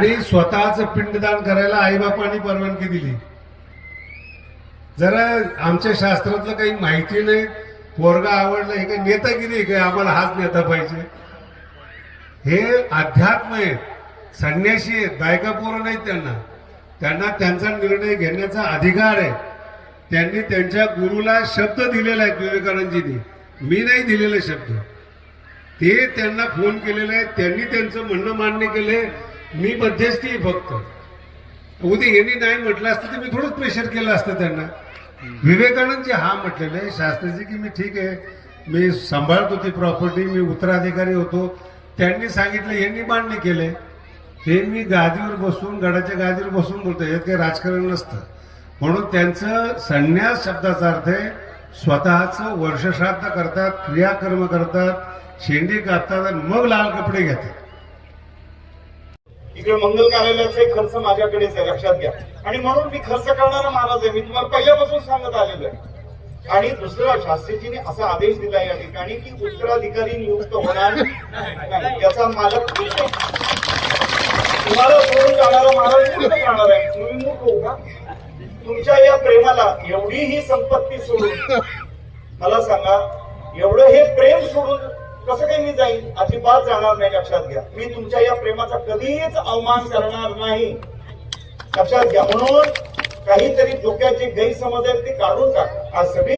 आणि स्वतःच पिंडदान करायला आईबापांनी परवानगी दिली. जरा आमच्या शास्त्रातलं काही माहिती नाही, पोरगा आवडलं हे काही नेतागिरी काय आम्हाला हाच नेता पाहिजे. हे अध्यात्म आहे, संन्यासी आहेत, बायका पोरं नाहीत. त्यांना त्यांचा निर्णय घेण्याचा अधिकार आहे. त्यांनी त्यांच्या गुरुला शब्द दिलेला आहे विवेकानंदजींनी, मी नाही दिलेले शब्द. ते त्यांना फोन केलेला आहे, त्यांनी त्यांचं म्हणणं मान्य केले, मी मध्यस्थी फक्त. उद्या यांनी नाही म्हटलं असतं तर मी थोडंच प्रेशर केलं असतं त्यांना. विवेकानंदजी हा म्हटलेलं आहे शास्त्रीजी की मी ठीक आहे, मी सांभाळत होती प्रॉपर्टी, मी उत्तराधिकारी होतो. त्यांनी सांगितलं, यांनी मान्य केले. हे मी गादीवर बसून, गडाच्या गादीवर बसून बोलतो, यात काही राजकारण नसतं. म्हणून त्यांचं संन्यास शब्दाचा अर्थ आहे स्वतःचं वर्षश्राद्ध करतात, क्रियाकर्म करतात, शेंडी कापतात आणि मग लाल कपडे घेतात. इकडे मंगल कार्यालयाचा खर्च माझ्याकडेच आहे, लक्षात घ्या. आणि म्हणून मी खर्च करणारा महाराज आहे, मी तुम्हाला पहिल्यापासून सांगत आलेलो आहे. आणि दुसरं, शास्त्रीजीने असा आदेश दिला या ठिकाणी की उत्तराधिकारी नियुक्त होणार नाही, याचा मालक तुम्हाला सोडून जाणारा महाराज नियुक्त करणार आहे. तुम्ही मूर्ख हो का? तुमच्या या प्रेमाला एवढी ही संपत्ती सोडून मला सांगा, एवढं हे प्रेम सोडून कसं काही मी जाईल? अजिबात जाणार नाही, लक्षात घ्या. मी तुमच्या या प्रेमाचा कधीच अवमान करणार नाही, लक्षात घ्या. म्हणून काहीतरी डोक्याचे गैरसमज आहेत ते काढून टाका. आज सगळी